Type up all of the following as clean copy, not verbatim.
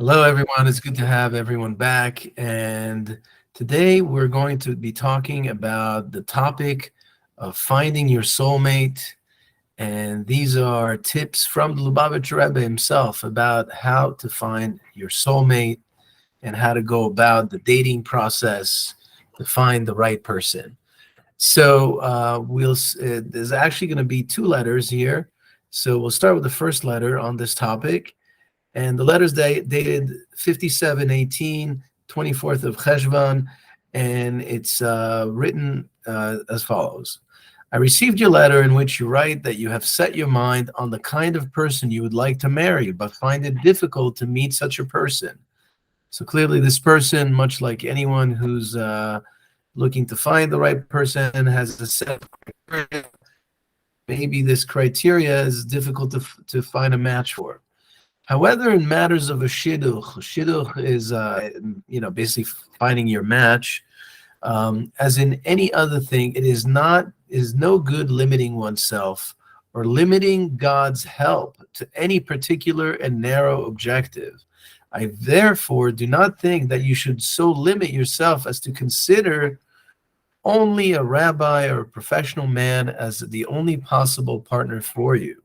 Hello, everyone. It's good to have everyone back. And today we're going to be talking about the topic of finding your soulmate. And these are tips from the Lubavitcher Rebbe himself about how to find your soulmate and how to go about the dating process to find the right person. So there's actually going to be two letters here. So we'll start with the first letter on this topic. And the letters dated 57/18, 24th of Cheshvan, and it's written as follows. I received your letter in which you write that you have set your mind on the kind of person you would like to marry, but find it difficult to meet such a person. So clearly, this person, much like anyone who's looking to find the right person, has a set of criteria. Maybe this criteria is difficult to find a match for. However, in matters of a shidduch is, basically finding your match. As in any other thing, it is no good limiting oneself or limiting God's help to any particular and narrow objective. I therefore do not think that you should so limit yourself as to consider only a rabbi or a professional man as the only possible partner for you.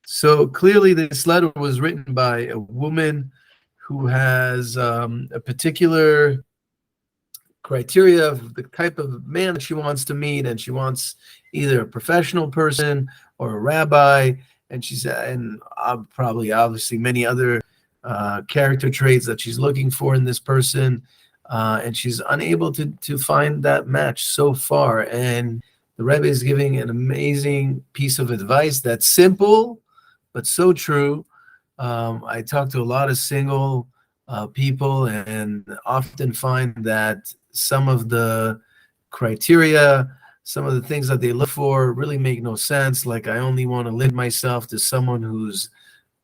So clearly, this letter was written by a woman who has a particular criteria of the type of man that she wants to meet, and she wants either a professional person or a rabbi, and probably obviously many other character traits that she's looking for in this person, and she's unable to find that match so far. And the Rebbe is giving an amazing piece of advice that's simple but so true. I talk to a lot of single people and often find that some of the criteria, some of the things that they look for really make no sense. Like, I only want to limit myself to someone who's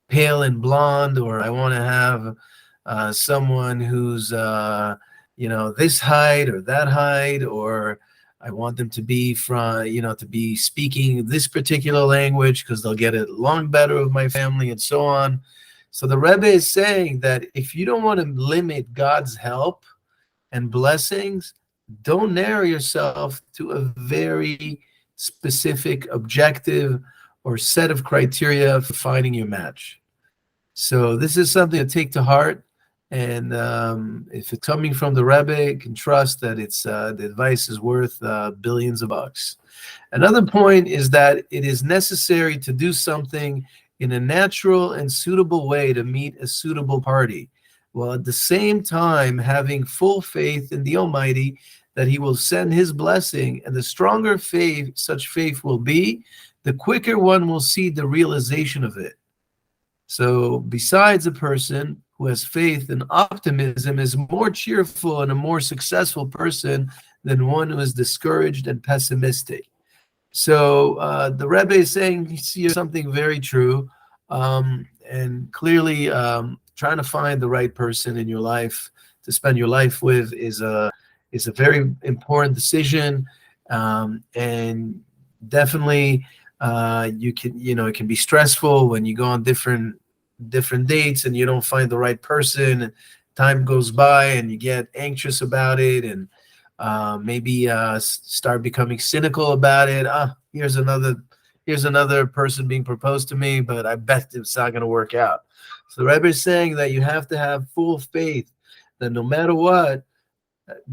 pale and blonde, or I want to have someone who's, this height or that height, or I want them to be to be speaking this particular language because they'll get along better with my family and so on. So the Rebbe is saying that if you don't want to limit God's help and blessings, don't narrow yourself to a very specific objective or set of criteria for finding your match. So this is something to take to heart. And if it's coming from the Rebbe, you can trust that the advice is worth billions of bucks. Another point is that it is necessary to do something in a natural and suitable way to meet a suitable party, while at the same time having full faith in the Almighty that He will send His blessing. And the stronger faith such faith will be, the quicker one will see the realization of it. So besides, a person who has faith and optimism is more cheerful and a more successful person than one who is discouraged and pessimistic. So the Rebbe is saying here something very true, and clearly trying to find the right person in your life to spend your life with is a very important decision, and definitely it can be stressful when you go on different dates and you don't find the right person, and time goes by and you get anxious about it, and maybe start becoming cynical about it. Here's another person being proposed to me, but I bet it's not going to work out. So the Rebbe is saying that you have to have full faith that no matter what,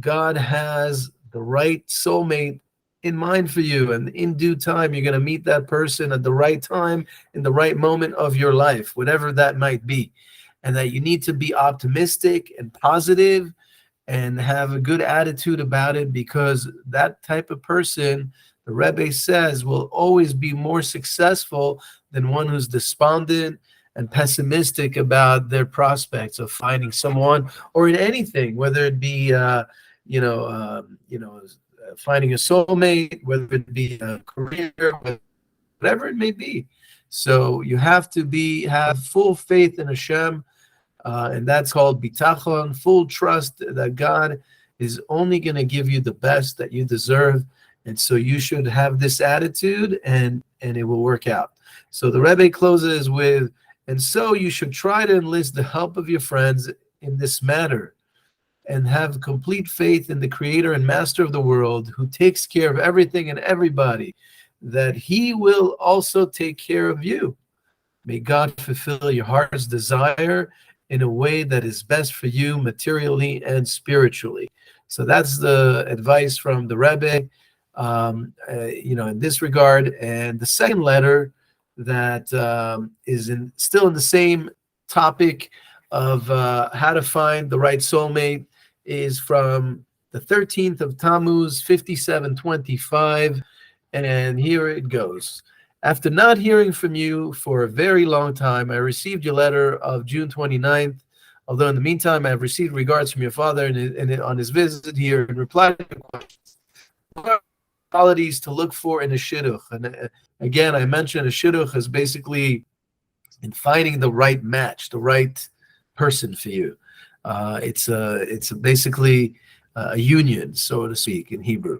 God has the right soulmate in mind for you, and in due time you're going to meet that person at the right time, in the right moment of your life, whatever that might be. And that you need to be optimistic and positive and have a good attitude about it, because that type of person, the Rebbe says, will always be more successful than one who's despondent and pessimistic about their prospects of finding someone, or in anything, whether it be finding a soulmate, whether it be a career, whatever it may be. So you have to have full faith in Hashem, and that's called bitachon, full trust that God is only going to give you the best that you deserve. And so you should have this attitude, and it will work out. So the Rebbe closes with And so you should try to enlist the help of your friends in this matter and have complete faith in the creator and master of the world who takes care of everything and everybody, that he will also take care of you. May God fulfill your heart's desire in a way that is best for you materially and spiritually. So that's the advice from the Rebbe, in this regard. And the second letter that is still in the same topic of how to find the right soulmate is from the 13th of Tammuz, 5725. And here it goes. After not hearing from you for a very long time, I received your letter of June 29th. Although in the meantime, I have received regards from your father and on his visit here in reply to your questions. What are qualities to look for in a shidduch? And again, I mentioned a shidduch is basically in finding the right match, the right person for you. It's basically a union, so to speak, in Hebrew.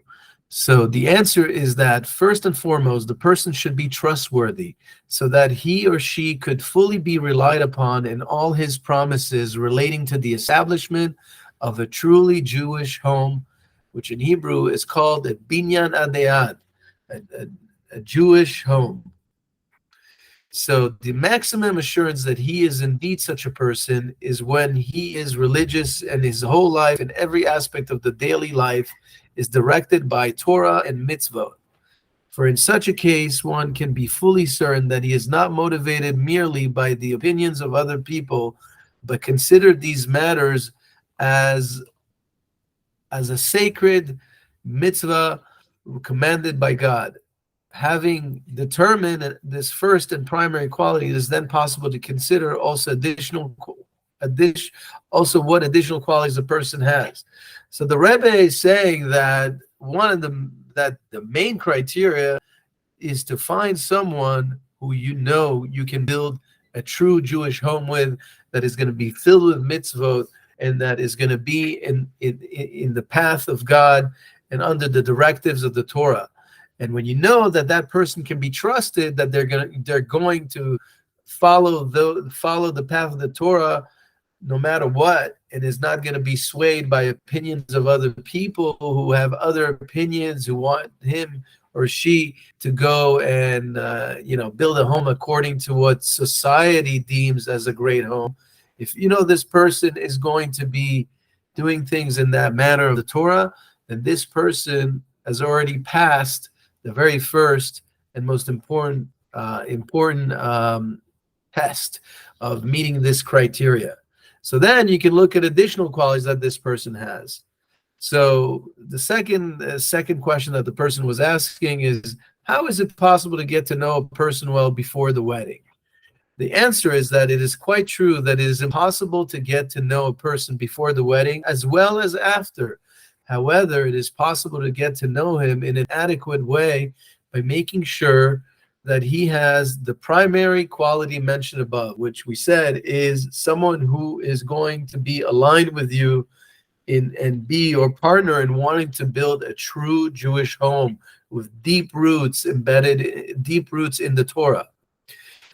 So the answer is that first and foremost, the person should be trustworthy so that he or she could fully be relied upon in all his promises relating to the establishment of a truly Jewish home, which in Hebrew is called a binyan adayad, a Jewish home. So the maximum assurance that he is indeed such a person is when he is religious and his whole life and every aspect of the daily life is directed by Torah and mitzvot. For in such a case, one can be fully certain that he is not motivated merely by the opinions of other people, but considered these matters as a sacred mitzvah commanded by God. Having determined this first and primary quality, it is then possible to consider also what additional qualities a person has. So the Rebbe is saying that the main criteria is to find someone who you can build a true Jewish home with, that is going to be filled with mitzvot, and that is going to be in the path of God and under the directives of the Torah. And when you know that that person can be trusted, that they're going to follow the path of the Torah no matter what, and is not going to be swayed by opinions of other people who have other opinions, who want him or she to go and build a home according to what society deems as a great home. If you know this person is going to be doing things in that manner of the Torah, then this person has already passed the very first and most important test of meeting this criteria. So then you can look at additional qualities that this person has. So the second question that the person was asking is, how is it possible to get to know a person well before the wedding? The answer is that it is quite true that it is impossible to get to know a person before the wedding as well as after. However, it is possible to get to know him in an adequate way by making sure that he has the primary quality mentioned above, which we said is someone who is going to be aligned with you and be your partner in wanting to build a true Jewish home with deep roots in the Torah.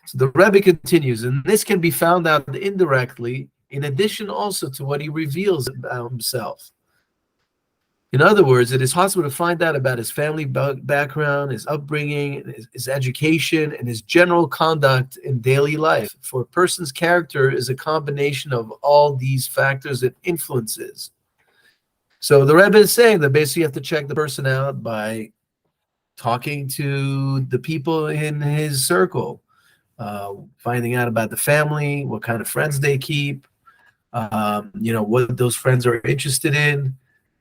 So the Rebbe continues, and this can be found out indirectly, in addition also to what he reveals about himself. In other words, it is possible to find out about his family background, his upbringing, his education, and his general conduct in daily life. For a person's character is a combination of all these factors and influences. So the Rebbe is saying that basically you have to check the person out by talking to the people in his circle, finding out about the family, what kind of friends they keep, what those friends are interested in.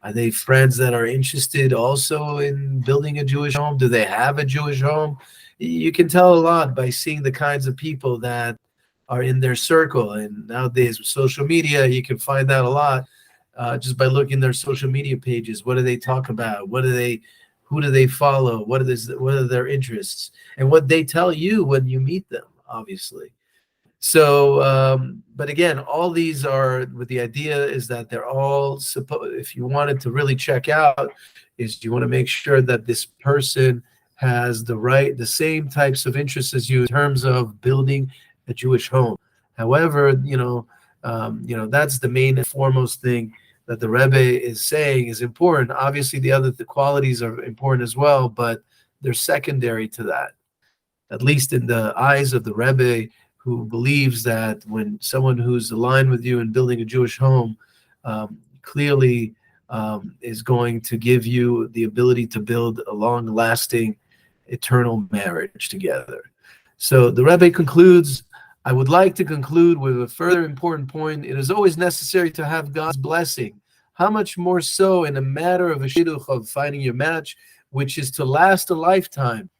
Are they friends that are interested also in building a Jewish home? Do they have a Jewish home? You can tell a lot by seeing the kinds of people that are in their circle. And nowadays with social media, you can find out a lot just by looking at their social media pages. What do they talk about? Who do they follow? What are their interests? And what they tell you when you meet them, obviously. So, but again, all these are with the idea is that they're all if you wanted to really check out, is you want to make sure that this person has the same types of interests as you in terms of building a Jewish home. However, that's the main and foremost thing that the Rebbe is saying is important. Obviously, the qualities are important as well, but they're secondary to that, at least in the eyes of the Rebbe, who believes that when someone who's aligned with you in building a Jewish home clearly is going to give you the ability to build a long-lasting, eternal marriage together. So the Rebbe concludes, I would like to conclude with a further important point. It is always necessary to have God's blessing. How much more so in a matter of a shidduch, of finding your match, which is to last a lifetime.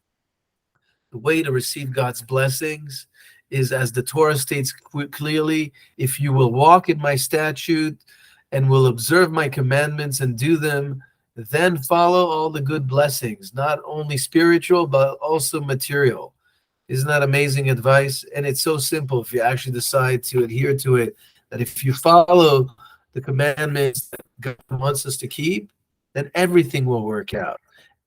The way to receive God's blessings is, as the Torah states clearly, if you will walk in my statute and will observe my commandments and do them, then follow all the good blessings, not only spiritual, but also material. Isn't that amazing advice? And it's so simple if you actually decide to adhere to it, that if you follow the commandments that God wants us to keep, then everything will work out.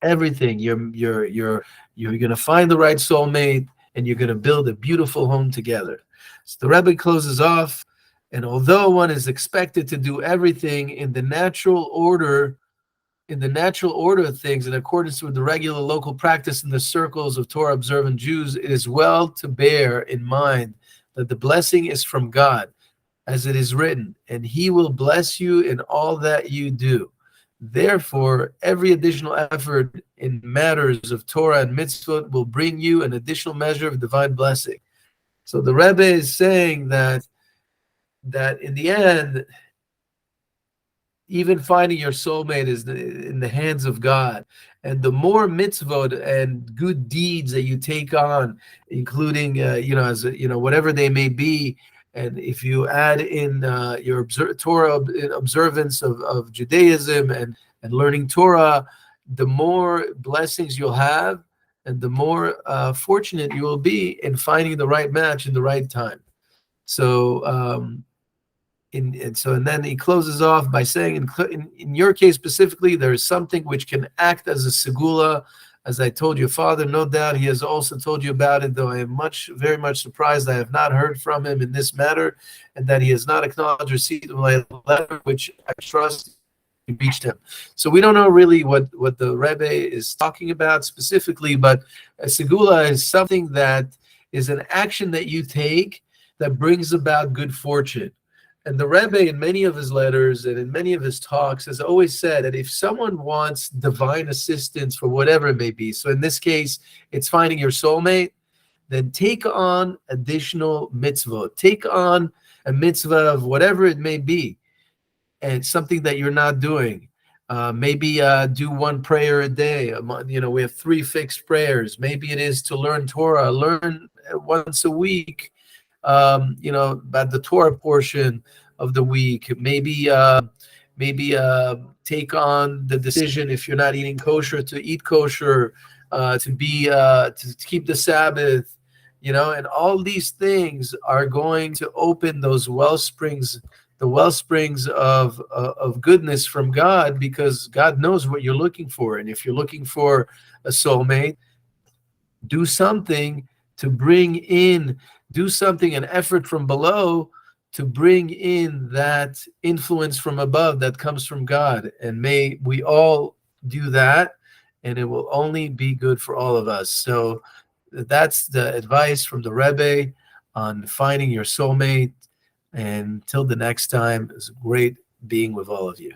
Everything. You're going to find the right soulmate, and you're going to build a beautiful home together. So the Rebbe closes off, and although one is expected to do everything in the natural order of things, in accordance with the regular local practice in the circles of Torah observant Jews, it is well to bear in mind that the blessing is from God, as it is written, and he will bless you in all that you do. Therefore, every additional effort in matters of Torah and mitzvot will bring you an additional measure of divine blessing. So the Rebbe is saying that in the end, even finding your soulmate is in the hands of God. And the more mitzvot and good deeds that you take on, including, whatever they may be, and if you add in your Torah observance of Judaism and learning Torah, the more blessings you'll have, and the more fortunate you will be in finding the right match in the right time. So, and then he closes off by saying, in your case specifically, there is something which can act as a segula. As I told your father, no doubt he has also told you about it, though I am very much surprised I have not heard from him in this matter, and that he has not acknowledged receipt of my letter, which I trust you reached him. So we don't know really what the Rebbe is talking about specifically, but a segula is something that is an action that you take that brings about good fortune. And the Rebbe, in many of his letters and in many of his talks, has always said that if someone wants divine assistance for whatever it may be, so in this case, it's finding your soulmate, then take on additional mitzvot. Take on a mitzvah of whatever it may be, and something that you're not doing. Maybe do one prayer a day. We have 3 fixed prayers. Maybe it is to learn Torah, learn once a week, about the Torah portion of the week. Maybe take on the decision, if you're not eating kosher, to eat kosher, to keep the Sabbath, and all these things are going to open those wellsprings, the wellsprings of goodness from God, because God knows what you're looking for. And if you're looking for a soulmate, do something to bring in, an effort from below to bring in that influence from above that comes from God. And may we all do that, and it will only be good for all of us. So that's the advice from the Rebbe on finding your soulmate. And until the next time, it's great being with all of you.